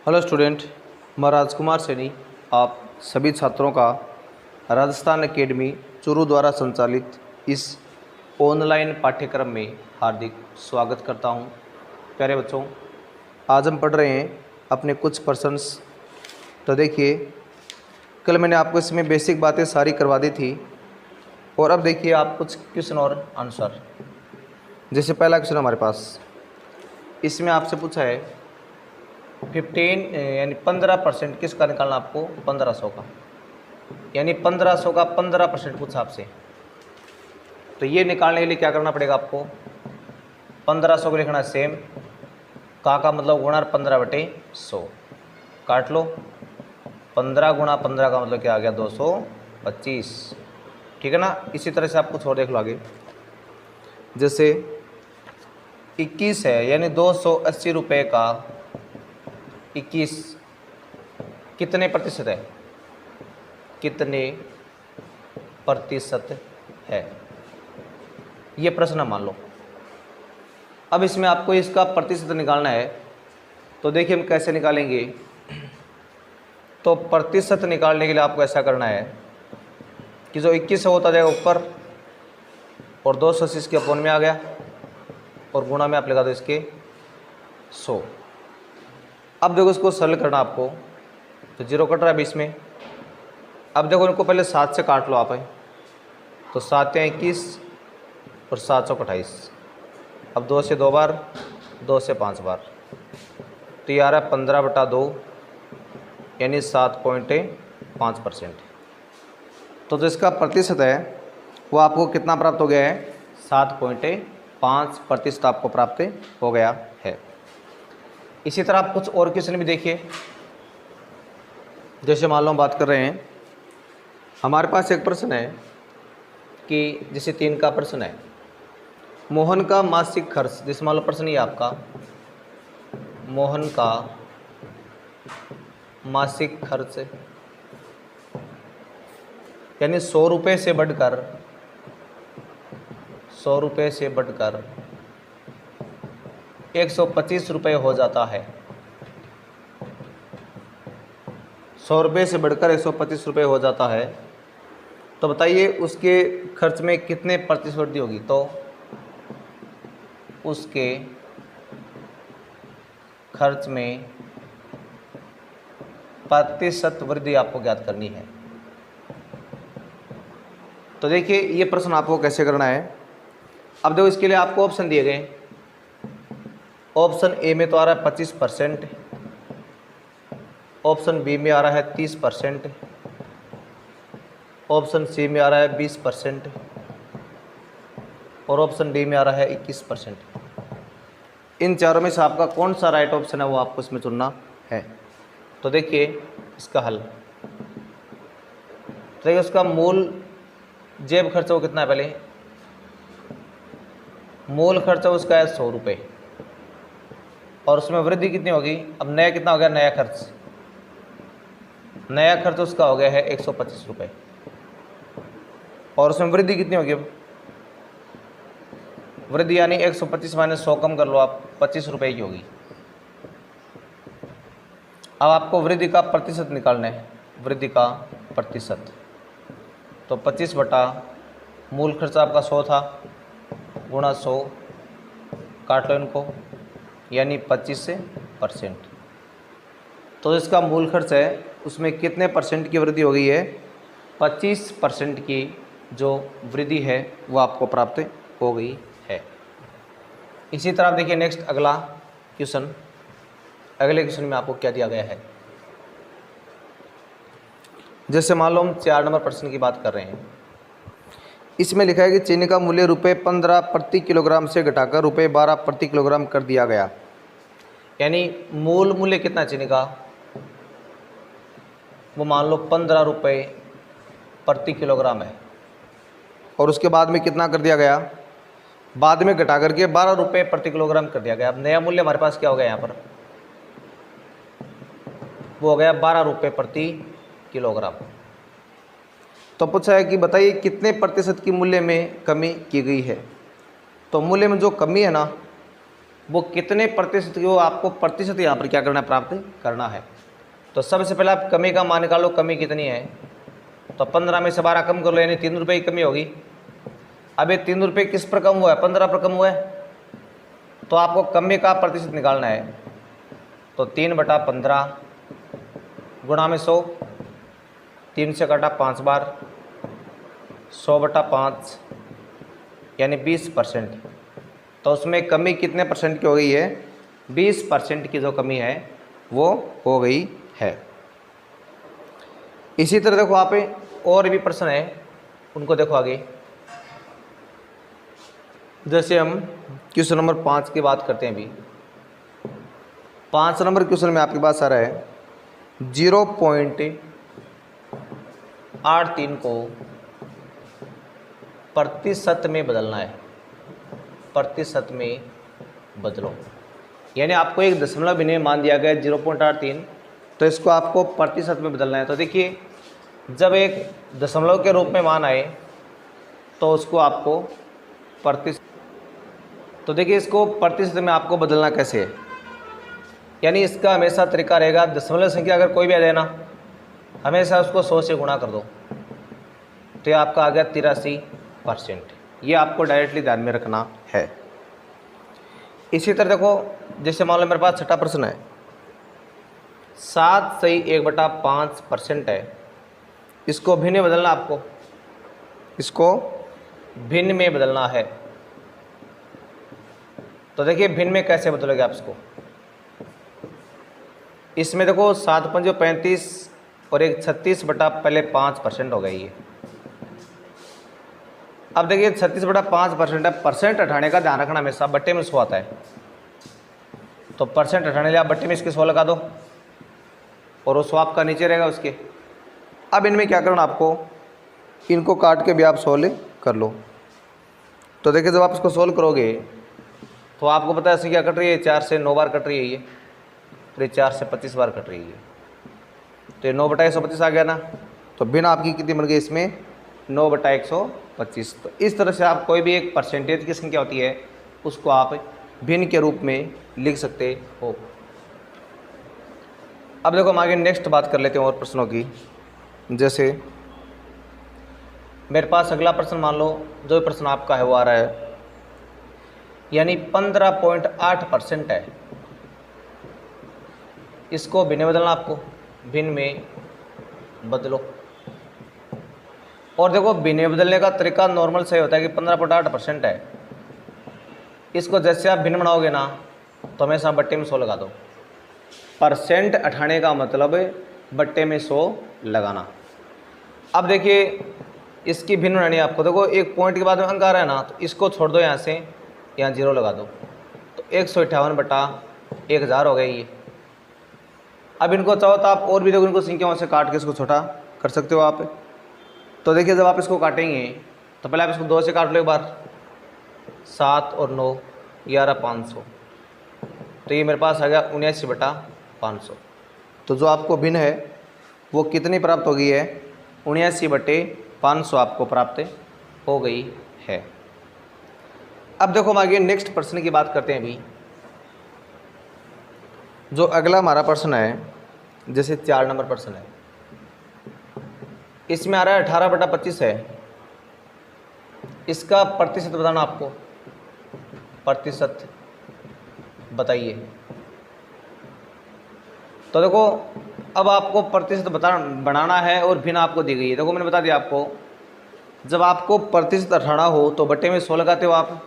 Hello student, मैं राजकुमार सैनी आप सभी छात्रों का राजस्थान एकेडमी चूरू द्वारा संचालित इस ऑनलाइन पाठ्यक्रम में हार्दिक स्वागत करता हूं। प्यारे बच्चों, आज हम पढ़ रहे हैं अपने कुछ प्रश्नस। तो देखिए, कल मैंने आपको इसमें बेसिक बातें सारी करवा दी थी और अब देखिए आप कुछ क्वेश्चन और आंसर। जैसे पहला क्वेश्चन हमारे पास, इसमें आपसे पूछा है 15 यानी 15% किसका निकालना आपको 1500 का, यानी 1500 का 15% पूछा आपसे। तो ये निकालने के लिए क्या करना पड़ेगा आपको, 1500 को लिखना सेम, का मतलब गुणा 15/100 काट लो। 15 गुणा 15 का मतलब क्या आ गया 225, ठीक है ना। इसी तरह से आप कुछ और देख लो आगे। जैसे 21 है यानी 280 रुपये का 21 कितने प्रतिशत है, कितने प्रतिशत है, ये प्रश्न मान लो। अब इसमें आपको इसका प्रतिशत निकालना है। तो देखिए हम कैसे निकालेंगे। तो प्रतिशत निकालने के लिए आपको ऐसा करना है कि जो 21 है होता जाएगा ऊपर और 280 इसके अपोन में आ गया और गुणा में आप लगा दो इसके 100। अब देखो इसको सरल करना आपको, तो 0 कट रहा है बीच में। अब देखो इनको पहले 7 से काट लो आप, तो 7 या 21 और 7 चौक 28। अब 2 से 2 बार, 2 से 5 बार, तो ये आ रहा है 15/2 यानी 7.5%। तो जो इसका प्रतिशत है वो आपको कितना प्राप्त हो गया है, 7.5% आपको प्राप्त हो गया है। इसी तरह आप कुछ और क्वेश्चन भी देखिए। जैसे मान लो हम बात कर रहे हैं, हमारे पास एक प्रश्न है कि जैसे 3 का प्रश्न है, मोहन का मासिक खर्च। जैसे मान लो प्रश्न ये आपका, मोहन का मासिक खर्च यानी 100 रुपये से बढ़कर 125 रुपये हो जाता है। 100 रुपये से बढ़कर 125 रुपये हो जाता है। तो बताइए उसके खर्च में कितने प्रतिशत वृद्धि होगी। तो उसके खर्च में प्रतिशत वृद्धि आपको ज्ञात करनी है। तो देखिए ये प्रश्न आपको कैसे करना है। अब देखो इसके लिए आपको ऑप्शन दिए गए। ऑप्शन ए में तो आ रहा है 25%, ऑप्शन बी में आ रहा है 30%, ऑप्शन सी में आ रहा है 20% और ऑप्शन डी में आ रहा है 21%। इन चारों में से आपका कौन सा राइट ऑप्शन है वो आपको इसमें चुनना है। तो देखिए इसका हल, तो देखिए उसका मूल जेब खर्चा वो कितना है, पहले मूल खर्चा उसका है 100 रुपये और उसमें वृद्धि कितनी होगी। अब नया कितना हो गया, नया खर्च उसका हो गया है 125 रुपये और उसमें वृद्धि कितनी होगी। अब वृद्धि यानी 125 माइनस 100 कम कर लो आप, 25 रुपये की होगी। अब आपको वृद्धि का प्रतिशत निकालना है, वृद्धि का प्रतिशत। तो 25 बटा मूल खर्चा आपका 100 था, गुणा 100 काट लो इनको, यानी 25%। तो इसका मूल खर्च है उसमें कितने परसेंट की वृद्धि हो गई है, 25% की जो वृद्धि है वो आपको प्राप्त हो गई है। इसी तरह देखिए नेक्स्ट अगला क्वेश्चन। अगले क्वेश्चन में आपको क्या दिया गया है। जैसे मान लो हम 4 नंबर प्रश्न की बात कर रहे हैं। इसमें लिखा है कि चीनी का मूल्य ₹15 प्रति किलोग्राम से घटाकर ₹12 प्रति किलोग्राम कर दिया गया। यानी मूल मूल्य कितना चीनी का, वो मान लो 15 रुपये प्रति किलोग्राम है और उसके बाद में कितना कर दिया गया, बाद में घटा करके 12 रुपये प्रति किलोग्राम कर दिया गया। अब नया मूल्य हमारे पास क्या हो गया यहाँ पर, वो हो गया 12 रुपये प्रति किलोग्राम। तो पूछा है कि बताइए कितने प्रतिशत की मूल्य में कमी की गई है। तो मूल्य में जो कमी है ना वो कितने प्रतिशत की, वो आपको प्रतिशत यहाँ पर क्या करना है, प्राप्त करना है। तो सबसे पहले आप कमी का मान निकालो, कमी कितनी है। तो 15 में से 12 कम कर लो, यानी 3 रुपये की कमी होगी। अब ये 3 रुपये किस पर कम हुआ है, 15 पर कम हुआ है। तो आपको कमी का प्रतिशत निकालना है। तो 3/15 गुणा में 100, 3 से काटा 5 बार, 100/5 यानी 20%। तो उसमें कमी कितने परसेंट की हो गई है, 20% की जो कमी है वो हो गई है। इसी तरह देखो आप और भी प्रश्न है, उनको देखो आगे। जैसे हम क्वेश्चन नंबर 5 की बात करते हैं। अभी 5 नंबर क्वेश्चन में आपके पास आ रहा है 0.83 को प्रतिशत में बदलना है, प्रतिशत में बदलो। यानी आपको एक दशमलव भिन्न मान दिया गया है 0.83, तो इसको आपको प्रतिशत में बदलना है। तो देखिए, जब एक दशमलव के रूप में मान आए तो उसको आपको प्रतिशत, तो देखिए इसको प्रतिशत में आपको बदलना कैसे है। यानी इसका हमेशा तरीका रहेगा, दशमलव संख्या अगर कोई भी आ जाए ना, हमेशा उसको 100 से गुणा कर दो, तो ये आपका आ गया 83%। ये आपको डायरेक्टली ध्यान में रखना है। इसी तरह देखो, जैसे मान लो मेरे पास छठा प्रश्न है, 7/1/5% है। इसको भिन्न में बदलना आपको, इसको भिन्न में बदलना है। तो देखिए भिन्न में कैसे बदलोगे आप इसको। इसमें देखो 7×5 35 और एक 36/5% हो गई है। अब देखिए 36/5% है, परसेंट हटाने का ध्यान रखना हमेशा, बट्टे में 100 आता है। तो परसेंट हटाने लिए आप बट्टे में इसके 100 लगा दो और वो 100 आपका नीचे रहेगा उसके। अब इनमें क्या करना आपको, इनको काट के भी आप 100 कर लो। तो देखिए जब आप इसको सोल्व करोगे तो आपको पता है संख्या कट रही है, 4 से 9 बार कट रही है ये, और ये 4 से 25 बार कट रही है। तो ये 9/125 आ गया ना। तो भिन्न आपकी कितनी बन गई इसमें, 9/125। तो इस तरह से आप कोई भी एक परसेंटेज की संख्या होती है उसको आप भिन्न के रूप में लिख सकते हो। अब देखो हम आगे नेक्स्ट बात कर लेते हैं और प्रश्नों की। जैसे मेरे पास अगला प्रश्न मान लो, जो प्रश्न आपका है वो आ रहा है, यानी 15.8% है। इसको भिन्न में बदलना आपको, भिन्न में बदलो। और देखो भिन्न में बदलने का तरीका नॉर्मल सही होता है कि 15.8% है। इसको जैसे आप भिन्न बनाओगे ना, तो हमेशा बट्टे में 100 लगा दो। परसेंट हटाने का मतलब बट्टे में 100 लगाना। अब देखिए इसकी भिन्न बनानी है आपको। देखो एक पॉइंट के बाद में अंक आ रहा है ना, तो इसको छोड़ दो, यहाँ से यहाँ 0 लगा दो, तो 158/1000 हो गई ये। अब इनको चाहो तो आप और भी देखो, इनको संख्याओं से काट के इसको छोटा कर सकते हो आप। तो देखिए जब आप इसको काटेंगे तो पहले आप इसको 2 से काट लो एक बार, 7 और 9 11 500। तो ये मेरे पास आ गया 79/500। तो जो आपको भिन्न है वो कितनी प्राप्त हो गई है, 79/500 आपको प्राप्त हो गई है। अब देखो हम आगे नेक्स्ट प्रश्न की बात करते हैं। अभी जो अगला हमारा प्रश्न है, जैसे 4 नंबर प्रश्न है, इसमें आ रहा है 18/25 है। इसका प्रतिशत बताना आपको, प्रतिशत बताइए। तो देखो अब आपको प्रतिशत बनाना है और भिन्न आपको दी गई है। देखो मैंने बता दिया आपको, जब आपको प्रतिशत हटाना हो तो बट्टे में 100 लगाते हो आप।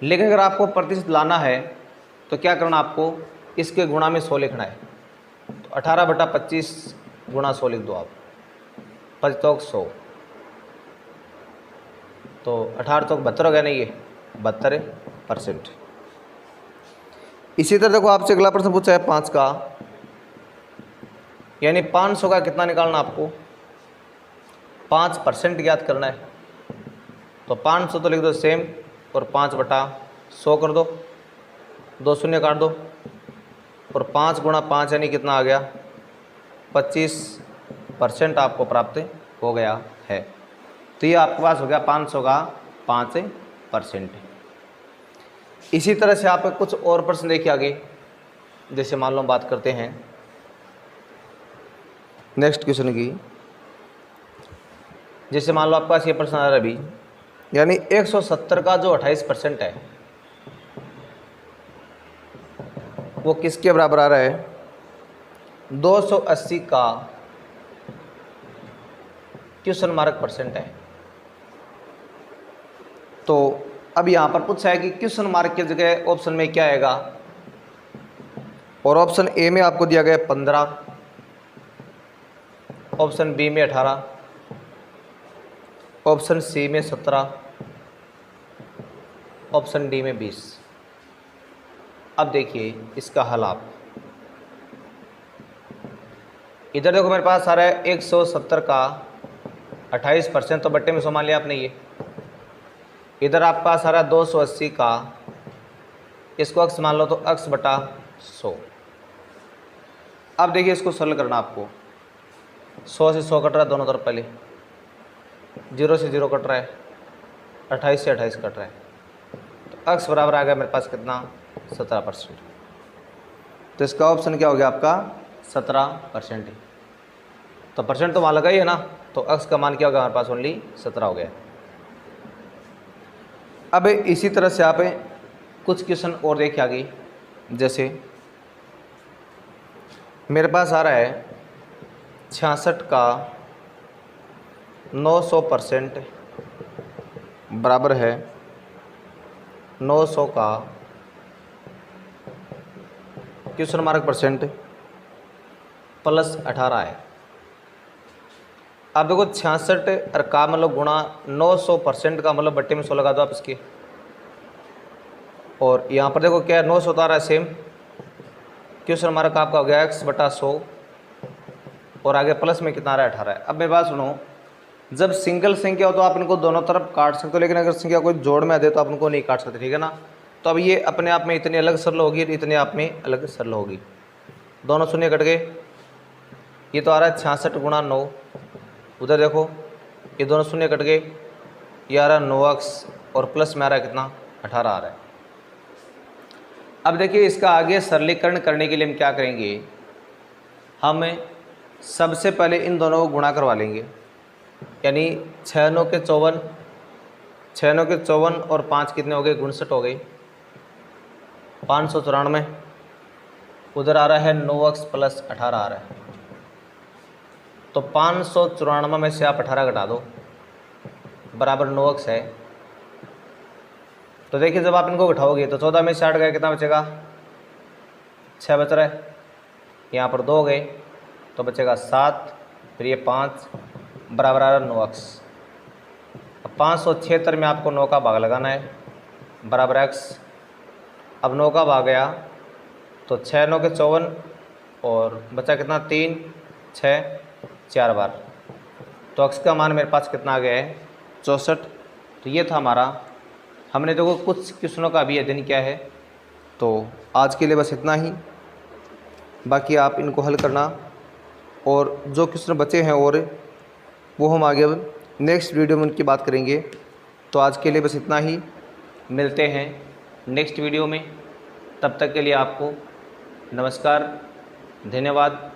लेकिन अगर आपको प्रतिशत लाना है तो क्या करना, आपको इसके गुणा में 100 लिखना है। तो 18/25 गुणा 100 लिख दो आप, 5 100। तो 18 तो 72 हो गया नहीं, ये 72%। इसी तरह देखो आपसे अगला प्रश्न पूछा है 5 का, यानी 500 का कितना निकालना आपको, 5% ज्ञात करना है। तो 500 तो लिख दो सेम, और 5/100 कर दो, 2 शून्य काट दो, और 5 गुणा 5 यानी कितना आ गया, 25% आपको प्राप्त हो गया है। तो ये आपके पास हो गया 500 का 5%। इसी तरह से आप कुछ और प्रश्न देखिए आगे। जैसे मान लो हम बात करते हैं नेक्स्ट क्वेश्चन की। जैसे मान लो आपके पास ये प्रश्न आ रहा है अभी, यानी 170 का जो 28% है वो किसके बराबर आ रहा है? 280 का क्वेश्चन मार्क परसेंट है। तो अब यहाँ पर पूछा है कि क्वेश्चन मार्क की जगह ऑप्शन में क्या आएगा, और ऑप्शन ए में आपको दिया गया 15, ऑप्शन बी में 18, ऑप्शन सी में 17, ऑप्शन डी में 20। अब देखिए इसका हल आप इधर देखो, मेरे पास आ रहा है 170 का 28%, तो बट्टे में 100 मान लिया आपने ये। इधर आपके पास आ रहा है 280 का, इसको अक्स मान लो तो अक्स बटा 100। अब देखिए इसको सरल करना आपको। 100 से 100 कट रहा है दोनों तरफ, पहले 0 से 0 कट रहा है, 28 से 28 कट रहा है, तो अक्स बराबर आ गया मेरे पास कितना? 17%। तो इसका ऑप्शन क्या हो गया आपका? 17%। तो परसेंट तो वहाँ लगा ही है ना, तो अक्स का मान क्या होगा हमारे पास? ओनली 17 हो गया। अब इसी तरह से आप कुछ क्वेश्चन और देखिए आगे। जैसे मेरे पास आ रहा है 66 का 900% बराबर है 900 का क्वेश्चन मार्क परसेंट प्लस 18 है। अब देखो 66 और का मतलब गुणा 900% का मतलब बट्टे में 100 लगा दो आप इसके, और यहाँ पर देखो क्या है, 900 उतार रहा है सेम, क्वेश्चन मार्क आपका हो गया x बटा 100, और आगे प्लस में कितना आ रहा है? 18 है। अब मेरी बात सुनो, जब सिंगल संख्या हो तो आप इनको दोनों तरफ काट सकते हो, लेकिन अगर संख्या कोई जोड़ में आ दे तो आप इनको नहीं काट सकते, ठीक है ना। तो अब ये अपने आप में इतनी अलग सरल होगी, इतने आप में अलग सरल होगी, दोनों शून्य कट गए। ये तो आ रहा है 66 गुणा 9, उधर देखो ये दोनों शून्य कट गए, ये आ रहा है 9x, और प्लस में आ रहा है कितना? 18 आ रहा है। अब देखिए इसका आगे सरलीकरण करने के लिए हम क्या करेंगे, हम सबसे पहले इन दोनों को गुणा करवा लेंगे, यानी 6 9 के 54, 6 9 के 54 और 5 कितने हो गए? 59 हो गए, 594। उधर आ रहा है 9x प्लस 18 आ रहा है, तो 594 में से आप 18 घटा दो, बराबर 9x है। तो देखिए जब आप इनको घटाओगे तो 14 में से 8 गए, कितना बचेगा? 6 बच रहा है, यहाँ पर 2 गए तो बचेगा 7, फिर ये 5, बराबर आ रहा है 9x। अब 576 में आपको 9 का भाग लगाना है, बराबर x। अब 9 का भाग गया तो 6 9 के 54, और बचा कितना? 3 6 4 बार, तो x का मान मेरे पास कितना आ गया है? 64। तो ये था हमारा, हमने देखो कुछ क्वेश्चनों का अभी अध्ययन किया है। तो आज के लिए बस इतना ही, बाकी आप इनको हल करना, और जो क्वेश्चन बचे हैं और वो हम आगे नेक्स्ट वीडियो में उनकी बात करेंगे। तो आज के लिए बस इतना ही, मिलते हैं नेक्स्ट वीडियो में। तब तक के लिए आपको नमस्कार, धन्यवाद।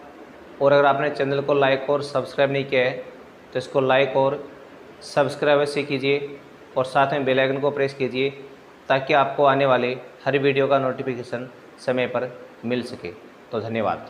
और अगर आपने चैनल को लाइक और सब्सक्राइब नहीं किया है तो इसको लाइक और सब्सक्राइब अवश्य कीजिए, और साथ में बेल आइकन को प्रेस कीजिए, ताकि आपको आने वाले हर वीडियो का नोटिफिकेशन समय पर मिल सके। तो धन्यवाद।